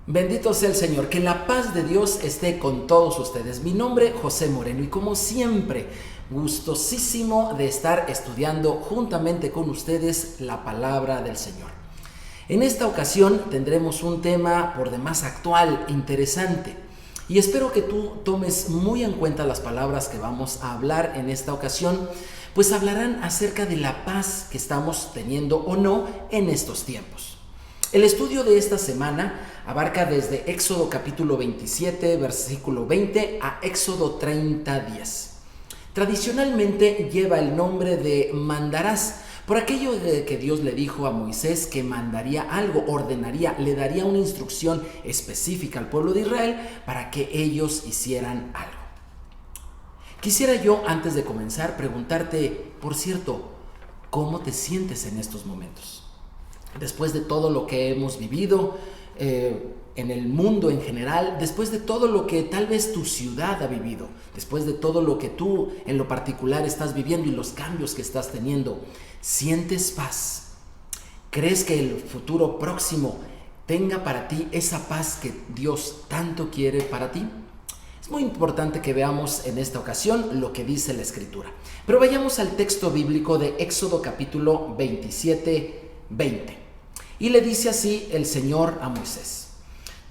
Bendito sea el Señor, que la paz de Dios esté con todos ustedes. Mi nombre es José Moreno y como siempre, gustosísimo de estar estudiando juntamente con ustedes la palabra del Señor. En esta ocasión tendremos un tema por demás actual, interesante, y espero que tú tomes muy en cuenta las palabras que vamos a hablar en esta ocasión, pues hablarán acerca de la paz que estamos teniendo o no en estos tiempos. El estudio de esta semana abarca desde Éxodo capítulo 27, versículo 20 a Éxodo 30, 10. Tradicionalmente lleva el nombre de mandarás, por aquello de que Dios le dijo a Moisés que mandaría algo, ordenaría, le daría una instrucción específica al pueblo de Israel para que ellos hicieran algo. Quisiera yo, antes de comenzar, preguntarte, por cierto, ¿cómo te sientes en estos momentos? Después de todo lo que hemos vivido en el mundo en general, después de todo lo que tal vez tu ciudad ha vivido, después de todo lo que tú en lo particular estás viviendo y los cambios que estás teniendo, ¿sientes paz? ¿Crees que el futuro próximo tenga para ti esa paz que Dios tanto quiere para ti? Es muy importante que veamos en esta ocasión lo que dice la Escritura. Pero vayamos al texto bíblico de Éxodo capítulo 27, 20. Y le dice así el Señor a Moisés: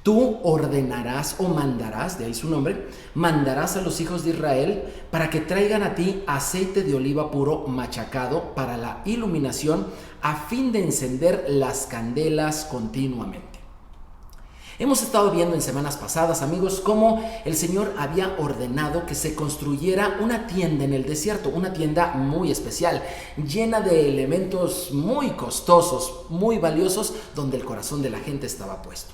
tú ordenarás o mandarás, de ahí su nombre, mandarás a los hijos de Israel para que traigan a ti aceite de oliva puro machacado para la iluminación a fin de encender las candelas continuamente. Hemos estado viendo en semanas pasadas, amigos, cómo el Señor había ordenado que se construyera una tienda en el desierto, una tienda muy especial, llena de elementos muy costosos, muy valiosos, donde el corazón de la gente estaba puesto.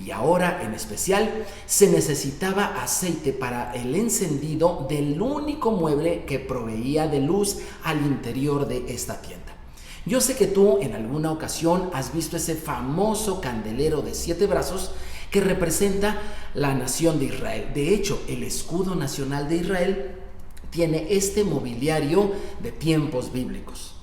Y ahora, en especial, se necesitaba aceite para el encendido del único mueble que proveía de luz al interior de esta tienda. Yo sé que tú en alguna ocasión has visto ese famoso candelero de 7 brazos que representa la nación de Israel. De hecho, el escudo nacional de Israel tiene este mobiliario de tiempos bíblicos.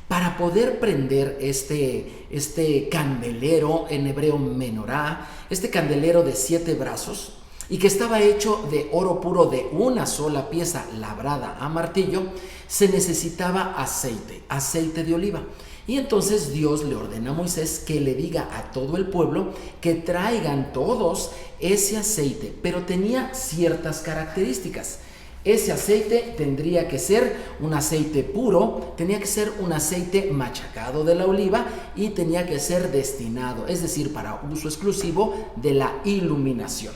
Para poder prender este candelero, en hebreo menorá, este candelero de 7 brazos, y que estaba hecho de oro puro de una sola pieza labrada a martillo, se necesitaba aceite de oliva. Y entonces Dios le ordena a Moisés que le diga a todo el pueblo que traigan todos ese aceite, pero tenía ciertas características. Ese aceite tendría que ser un aceite puro, tenía que ser un aceite machacado de la oliva y tenía que ser destinado, es decir, para uso exclusivo de la iluminación.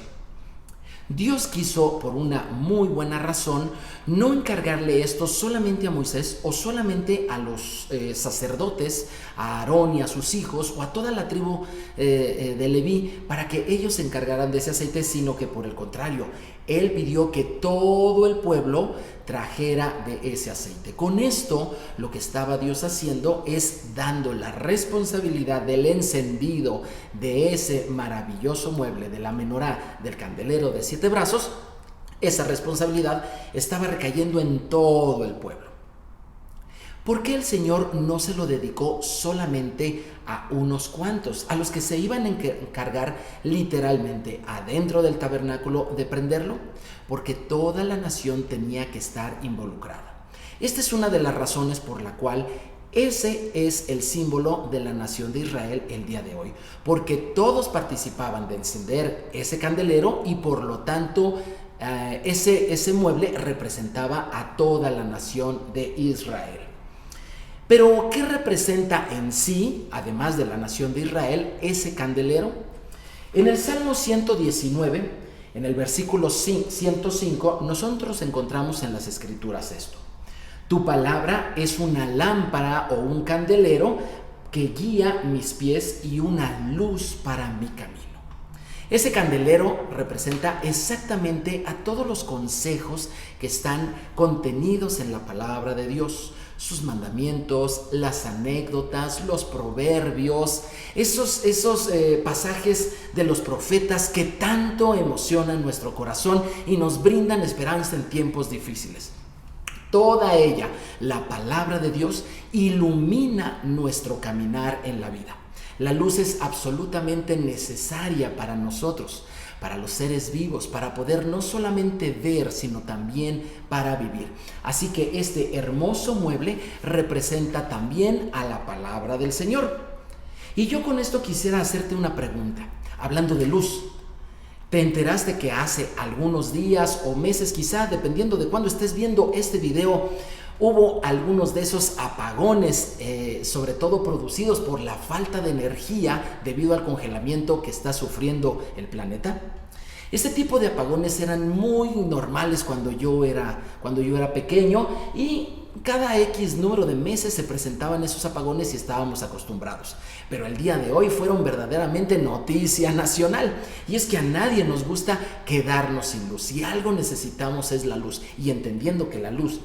Dios quiso, por una muy buena razón, no encargarle esto solamente a Moisés o solamente a los sacerdotes, a Aarón y a sus hijos o a toda la tribu de Leví para que ellos se encargaran de ese aceite, sino que por el contrario, Él pidió que todo el pueblo trajera de ese aceite. Con esto, lo que estaba Dios haciendo es dando la responsabilidad del encendido de ese maravilloso mueble, de la menorá, del candelero de 7 brazos. Esa responsabilidad estaba recayendo en todo el pueblo. ¿Por qué el Señor no se lo dedicó solamente a unos cuantos, a los que se iban a encargar literalmente adentro del tabernáculo de prenderlo? Porque toda la nación tenía que estar involucrada. Esta es una de las razones por la cual ese es el símbolo de la nación de Israel el día de hoy, porque todos participaban de encender ese candelero y por lo tanto ese mueble representaba a toda la nación de Israel. Pero, ¿qué representa en sí, además de la nación de Israel, ese candelero? En el Salmo 119, en el versículo 105, nosotros encontramos en las Escrituras esto: tu palabra es una lámpara o un candelero que guía mis pies y una luz para mi camino. Ese candelero representa exactamente a todos los consejos que están contenidos en la palabra de Dios, sus mandamientos, las anécdotas, los proverbios, esos pasajes de los profetas que tanto emocionan nuestro corazón y nos brindan esperanza en tiempos difíciles. Toda ella, la palabra de Dios, ilumina nuestro caminar en la vida. La luz es absolutamente necesaria para nosotros, para los seres vivos, para poder no solamente ver, sino también para vivir. Así que este hermoso mueble representa también a la palabra del Señor. Y yo con esto quisiera hacerte una pregunta, hablando de luz. ¿Te enteraste que hace algunos días o meses, quizá, dependiendo de cuándo estés viendo este video, hubo algunos de esos apagones, sobre todo producidos por la falta de energía debido al congelamiento que está sufriendo el planeta? Este tipo de apagones eran muy normales cuando yo era pequeño, y cada X número de meses se presentaban esos apagones y estábamos acostumbrados. Pero el día de hoy fueron verdaderamente noticia nacional. Y es que a nadie nos gusta quedarnos sin luz. Si algo necesitamos es la luz. Y entendiendo que la luz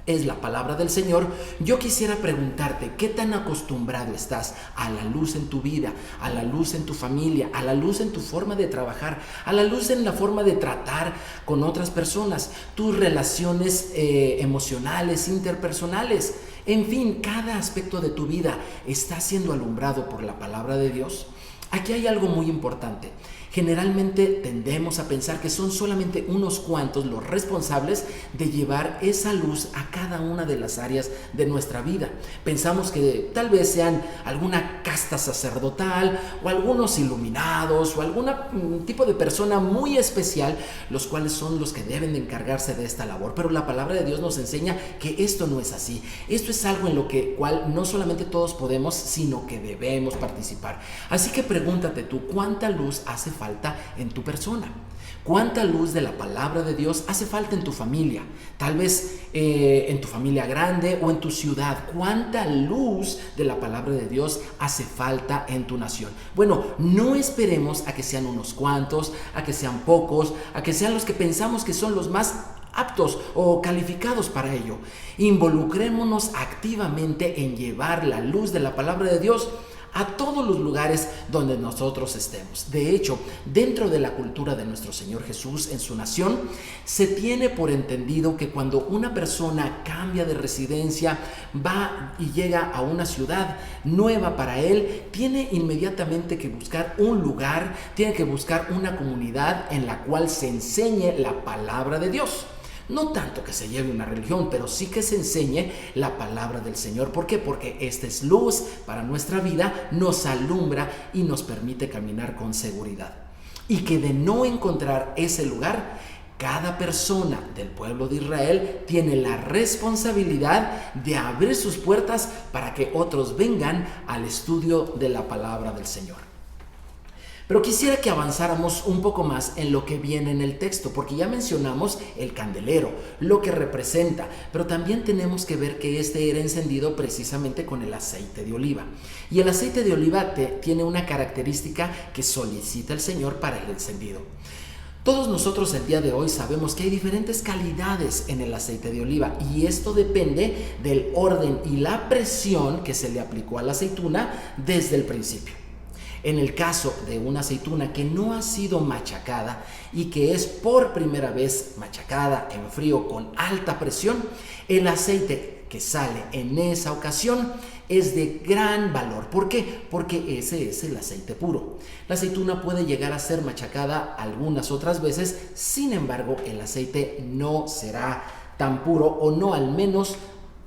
es la palabra del Señor, yo quisiera preguntarte, ¿qué tan acostumbrado estás a la luz en tu vida, a la luz en tu familia, a la luz en tu forma de trabajar, a la luz en la forma de tratar con otras personas, tus relaciones emocionales, interpersonales? En fin, cada aspecto de tu vida está siendo alumbrado por la palabra de Dios. Aquí hay algo muy importante. Generalmente tendemos a pensar que son solamente unos cuantos los responsables de llevar esa luz a cada una de las áreas de nuestra vida. Pensamos que tal vez sean alguna casta sacerdotal o algunos iluminados o algún tipo de persona muy especial, los cuales son los que deben de encargarse de esta labor. Pero la palabra de Dios nos enseña que esto no es así. Esto es algo en lo cual no solamente todos podemos, sino que debemos participar. Así que pregúntate tú, ¿cuánta luz hace falta en tu persona? ¿Cuánta luz de la palabra de Dios hace falta en tu familia? Tal vez en tu familia grande o en tu ciudad. ¿Cuánta luz de la palabra de Dios hace falta en tu nación? Bueno, no esperemos a que sean unos cuantos, a que sean pocos, a que sean los que pensamos que son los más aptos o calificados para ello. Involucrémonos activamente en llevar la luz de la palabra de Dios a todos los lugares donde nosotros estemos. De hecho, dentro de la cultura de nuestro Señor Jesús en su nación, se tiene por entendido que cuando una persona cambia de residencia, va y llega a una ciudad nueva para él, tiene inmediatamente que buscar un lugar, tiene que buscar una comunidad en la cual se enseñe la palabra de Dios. No tanto que se lleve una religión, pero sí que se enseñe la palabra del Señor. ¿Por qué? Porque esta es luz para nuestra vida, nos alumbra y nos permite caminar con seguridad. Y que de no encontrar ese lugar, cada persona del pueblo de Israel tiene la responsabilidad de abrir sus puertas para que otros vengan al estudio de la palabra del Señor. Pero quisiera que avanzáramos un poco más en lo que viene en el texto, porque ya mencionamos el candelero, lo que representa, pero también tenemos que ver que este era encendido precisamente con el aceite de oliva. Y el aceite de oliva tiene una característica que solicita el Señor para el encendido. Todos nosotros el día de hoy sabemos que hay diferentes calidades en el aceite de oliva, y esto depende del orden y la presión que se le aplicó a la aceituna desde el principio. En el caso de una aceituna que no ha sido machacada y que es por primera vez machacada en frío con alta presión, el aceite que sale en esa ocasión es de gran valor. ¿Por qué? Porque ese es el aceite puro. La aceituna puede llegar a ser machacada algunas otras veces, sin embargo, el aceite no será tan puro, o no al menos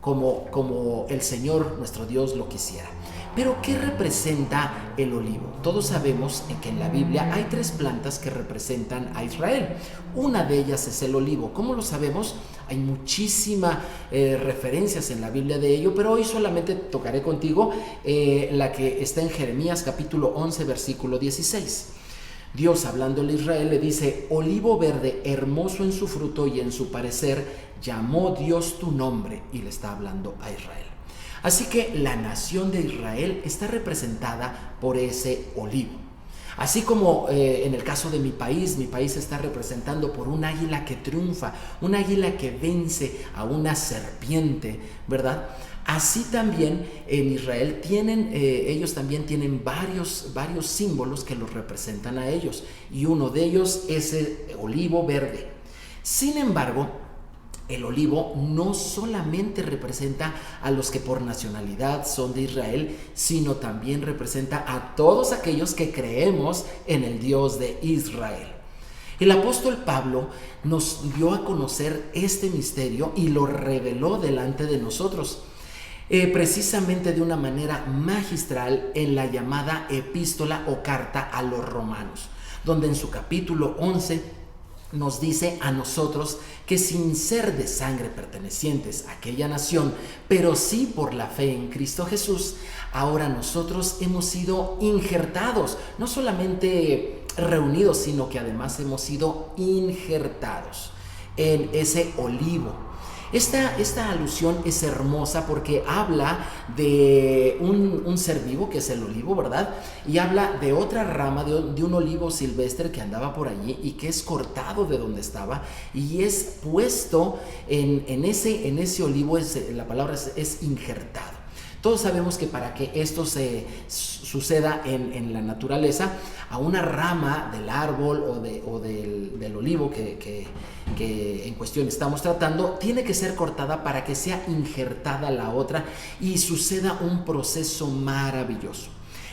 como el Señor nuestro Dios lo quisiera. Pero ¿qué representa el olivo? Todos sabemos que en la Biblia hay 3 plantas que representan a Israel. Una de ellas es el olivo. ¿Cómo lo sabemos? Hay muchísimas referencias en la Biblia de ello, pero hoy solamente tocaré contigo la que está en Jeremías capítulo 11, versículo 16. Dios, hablándole a Israel, le dice: olivo verde, hermoso en su fruto y en su parecer, llamó Dios tu nombre, y le está hablando a Israel. Así que la nación de Israel está representada por ese olivo. Así como en el caso de mi país está representando por un águila que triunfa, un águila que vence a una serpiente, ¿verdad? Así también en Israel ellos también tienen varios símbolos que los representan a ellos, y uno de ellos es el olivo verde. Sin embargo, El olivo no solamente representa a los que por nacionalidad son de Israel, sino también representa a todos aquellos que creemos en el Dios de Israel. El apóstol Pablo nos dio a conocer este misterio y lo reveló delante de nosotros, precisamente de una manera magistral en la llamada epístola o carta a los romanos, donde en su capítulo 11 nos dice a nosotros que sin ser de sangre pertenecientes a aquella nación, pero sí por la fe en Cristo Jesús, ahora nosotros hemos sido injertados, no solamente reunidos, sino que además hemos sido injertados en ese olivo. Esta alusión es hermosa porque habla de un ser vivo, que es el olivo, ¿verdad? Y habla de otra rama, de un olivo silvestre que andaba por allí y que es cortado de donde estaba y es puesto en ese olivo, la palabra es injertado. Todos sabemos que para que esto suceda en la naturaleza, a una rama del árbol o del olivo que en cuestión estamos tratando, tiene que ser cortada para que sea injertada la otra y suceda un proceso maravilloso.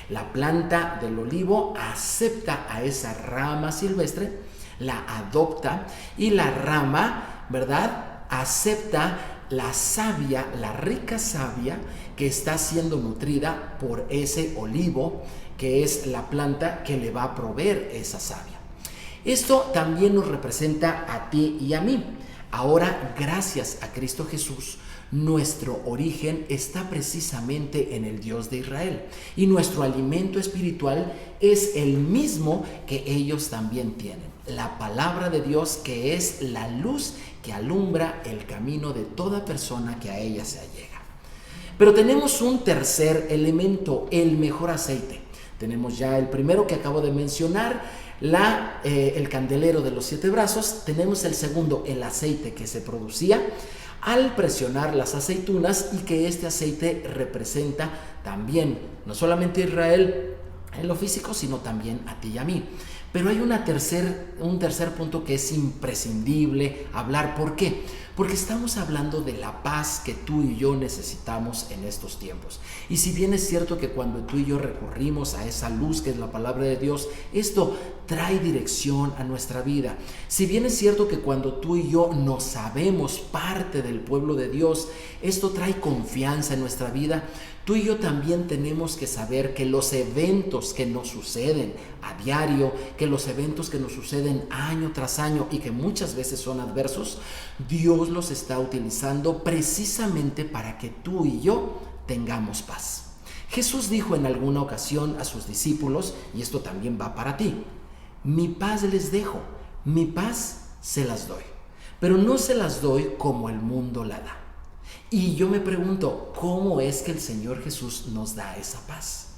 La planta del olivo acepta a esa rama silvestre, la adopta y la rama, ¿verdad?, acepta la savia, la rica savia que está siendo nutrida por ese olivo, que es la planta que le va a proveer esa savia. Esto también nos representa a ti y a mí. Ahora, gracias a Cristo Jesús, nuestro origen está precisamente en el Dios de Israel y nuestro alimento espiritual es el mismo que ellos también tienen. La palabra de Dios, que es la luz que alumbra el camino de toda persona que a ella se allega. Pero tenemos un tercer elemento, el mejor aceite. Tenemos ya el primero que acabo de mencionar, el candelero de los 7 brazos. Tenemos el segundo, el aceite que se producía al presionar las aceitunas y que este aceite representa también no solamente a Israel en lo físico, sino también a ti y a mí. Pero hay un tercer punto que es imprescindible hablar. ¿Por qué? Porque estamos hablando de la paz que tú y yo necesitamos en estos tiempos. Y si bien es cierto que cuando tú y yo recurrimos a esa luz que es la palabra de Dios, esto trae dirección a nuestra vida. Si bien es cierto que cuando tú y yo nos sabemos parte del pueblo de Dios, esto trae confianza en nuestra vida. Tú y yo también tenemos que saber que los eventos que nos suceden a diario, que los eventos que nos suceden año tras año y que muchas veces son adversos, Dios los está utilizando precisamente para que tú y yo tengamos paz. Jesús dijo en alguna ocasión a sus discípulos, y esto también va para ti: mi paz les dejo, mi paz se las doy, pero no se las doy como el mundo la da. Y yo me pregunto, ¿cómo es que el Señor Jesús nos da esa paz?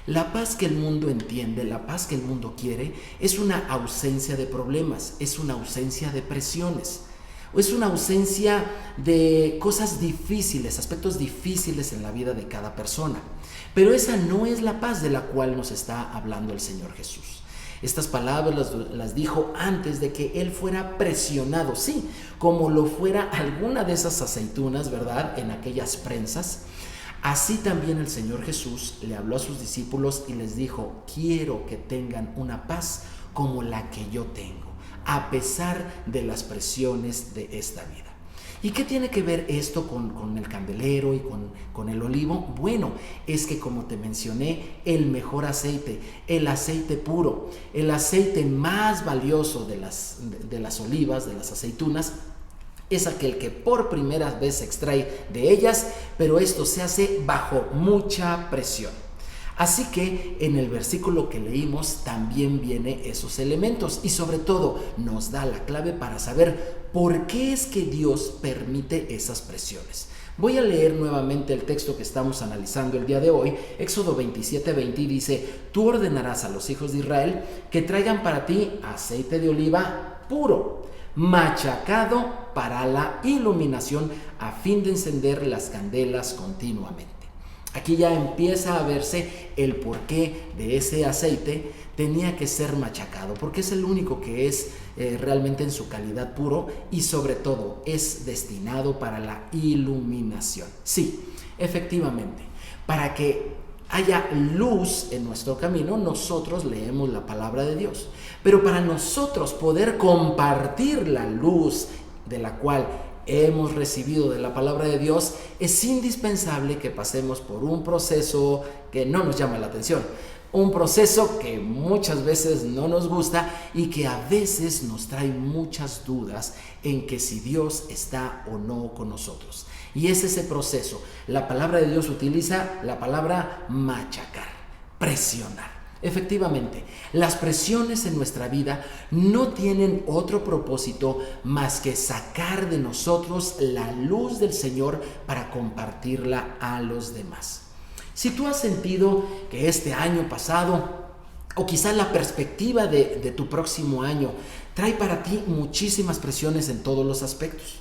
La paz que el mundo entiende, la paz que el mundo quiere, es una ausencia de problemas, es una ausencia de presiones, es una ausencia de cosas difíciles, aspectos difíciles en la vida de cada persona. Pero esa no es la paz de la cual nos está hablando el Señor Jesús. Estas palabras las dijo antes de que él fuera presionado, sí, como lo fuera alguna de esas aceitunas, ¿verdad?, en aquellas prensas. Así también el Señor Jesús le habló a sus discípulos y les dijo: quiero que tengan una paz como la que yo tengo, a pesar de las presiones de esta vida. ¿Y qué tiene que ver esto con el candelero y con el olivo? Bueno, es que, como te mencioné, el mejor aceite, el aceite puro, el aceite más valioso de las olivas, de las aceitunas, es aquel que por primera vez se extrae de ellas, pero esto se hace bajo mucha presión. Así que en el versículo que leímos también vienen esos elementos y sobre todo nos da la clave para saber por qué es que Dios permite esas presiones. Voy a leer nuevamente el texto que estamos analizando el día de hoy, Éxodo 27:20, y dice: tú ordenarás a los hijos de Israel que traigan para ti aceite de oliva puro, machacado para la iluminación, a fin de encender las candelas continuamente. Aquí ya empieza a verse el porqué de ese aceite tenía que ser machacado, porque es el único que es realmente en su calidad puro y sobre todo es destinado para la iluminación. Sí, efectivamente, para que haya luz en nuestro camino, nosotros leemos la palabra de Dios. Pero para nosotros poder compartir la luz de la cual hemos recibido de la palabra de Dios, es indispensable que pasemos por un proceso que no nos llama la atención. Un proceso que muchas veces no nos gusta y que a veces nos trae muchas dudas en que si Dios está o no con nosotros. Y es ese proceso. La palabra de Dios utiliza la palabra machacar, presionar. Efectivamente, las presiones en nuestra vida no tienen otro propósito más que sacar de nosotros la luz del Señor para compartirla a los demás. Si tú has sentido que este año pasado, o quizás la perspectiva de tu próximo año, trae para ti muchísimas presiones en todos los aspectos,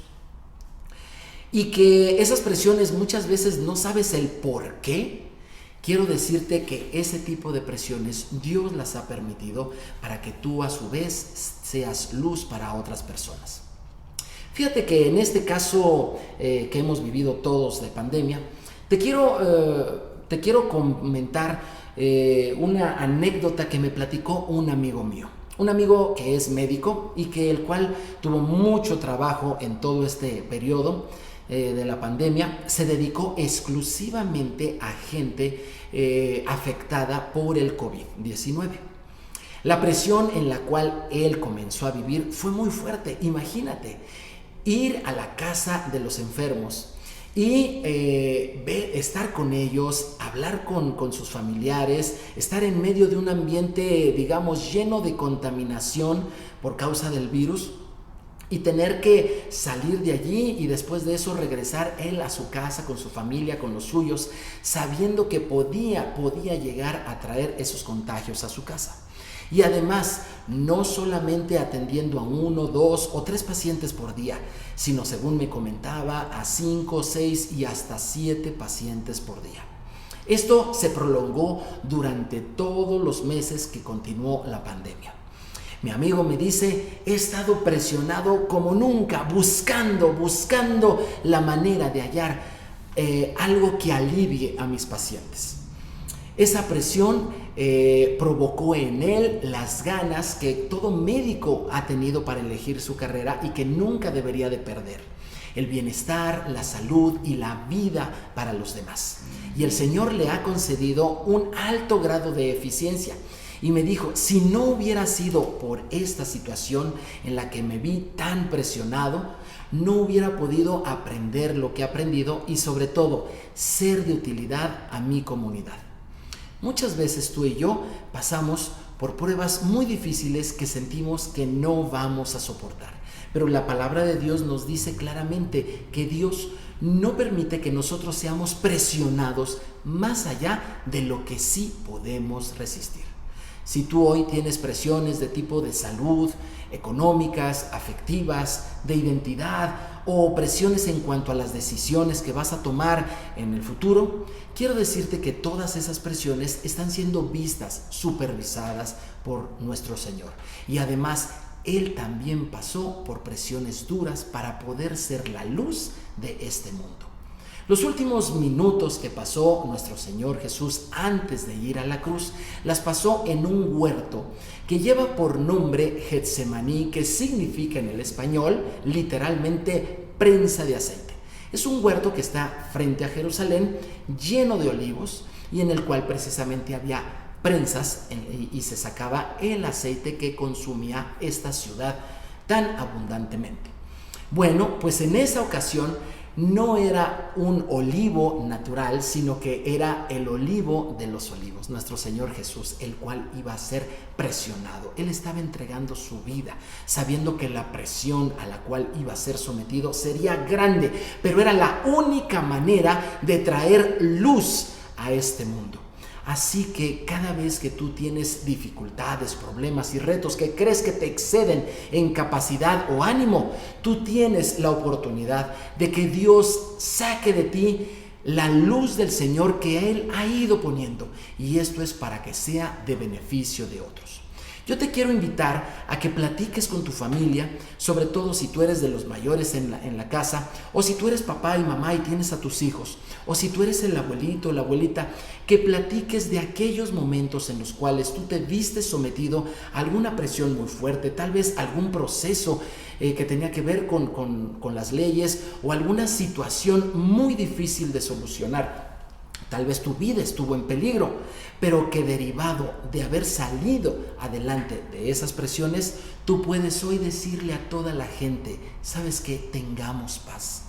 y que esas presiones muchas veces no sabes el por qué, quiero decirte que ese tipo de presiones Dios las ha permitido para que tú a su vez seas luz para otras personas. Fíjate que en este caso que hemos vivido todos de pandemia, te quiero comentar una anécdota que me platicó un amigo mío. Un amigo que es médico y que el cual tuvo mucho trabajo en todo este periodo de la pandemia. Se dedicó exclusivamente a gente afectada por el COVID-19. La presión en la cual él comenzó a vivir fue muy fuerte. Imagínate, ir a la casa de los enfermos y estar con ellos, hablar con sus familiares, estar en medio de un ambiente, digamos, lleno de contaminación por causa del virus, y tener que salir de allí y después de eso regresar él a su casa con su familia, con los suyos, sabiendo que podía llegar a traer esos contagios a su casa. Y además, no solamente atendiendo a 1, 2 o 3 pacientes por día, sino, según me comentaba, a 5, 6 y hasta 7 pacientes por día. Esto se prolongó durante todos los meses que continuó la pandemia. Mi amigo me dice, he estado presionado como nunca, buscando la manera de hallar algo que alivie a mis pacientes. Esa presión provocó en él las ganas que todo médico ha tenido para elegir su carrera y que nunca debería de perder: el bienestar, la salud y la vida para los demás. Y el Señor le ha concedido un alto grado de eficiencia. Y me dijo, si no hubiera sido por esta situación en la que me vi tan presionado, no hubiera podido aprender lo que he aprendido y sobre todo ser de utilidad a mi comunidad. Muchas veces tú y yo pasamos por pruebas muy difíciles que sentimos que no vamos a soportar. Pero la palabra de Dios nos dice claramente que Dios no permite que nosotros seamos presionados más allá de lo que sí podemos resistir. Si tú hoy tienes presiones de tipo de salud, económicas, afectivas, de identidad o presiones en cuanto a las decisiones que vas a tomar en el futuro, quiero decirte que todas esas presiones están siendo vistas, supervisadas por nuestro Señor. Y además, Él también pasó por presiones duras para poder ser la luz de este mundo. Los últimos minutos que pasó nuestro Señor Jesús antes de ir a la cruz, las pasó en un huerto que lleva por nombre Getsemaní, que significa en el español literalmente prensa de aceite. Es un huerto que está frente a Jerusalén, lleno de olivos, y en el cual precisamente había prensas y se sacaba el aceite que consumía esta ciudad tan abundantemente. Bueno, pues en esa ocasión no era un olivo natural, sino que era el olivo de los olivos, nuestro Señor Jesús, el cual iba a ser presionado. Él estaba entregando su vida, sabiendo que la presión a la cual iba a ser sometido sería grande, pero era la única manera de traer luz a este mundo. Así que cada vez que tú tienes dificultades, problemas y retos que crees que te exceden en capacidad o ánimo, tú tienes la oportunidad de que Dios saque de ti la luz del Señor que Él ha ido poniendo, y esto es para que sea de beneficio de otros. Yo te quiero invitar a que platiques con tu familia, sobre todo si tú eres de los mayores en la casa, o si tú eres papá y mamá y tienes a tus hijos, o si tú eres el abuelito o la abuelita, que platiques de aquellos momentos en los cuales tú te viste sometido a alguna presión muy fuerte, tal vez algún proceso que tenía que ver con las leyes, o alguna situación muy difícil de solucionar. Tal vez tu vida estuvo en peligro, pero que derivado de haber salido adelante de esas presiones, tú puedes hoy decirle a toda la gente: ¿sabes qué? Tengamos paz.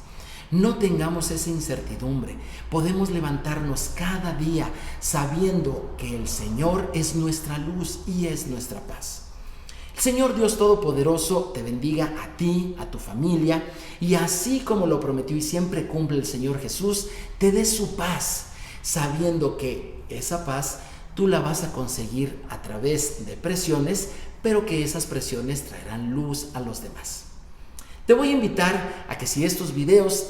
No tengamos esa incertidumbre. Podemos levantarnos cada día sabiendo que el Señor es nuestra luz y es nuestra paz. El Señor Dios Todopoderoso te bendiga a ti, a tu familia, y así como lo prometió y siempre cumple el Señor Jesús, te dé su paz, sabiendo que esa paz tú la vas a conseguir a través de presiones, pero que esas presiones traerán luz a los demás. Te voy a invitar a que si estos videos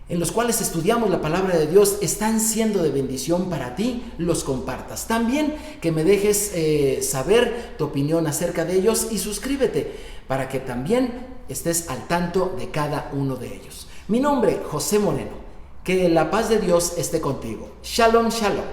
en los cuales estudiamos la palabra de Dios están siendo de bendición para ti, los compartas. También que me dejes saber tu opinión acerca de ellos, y suscríbete para que también estés al tanto de cada uno de ellos. Mi nombre, José Moreno. Que la paz de Dios esté contigo. Shalom, shalom.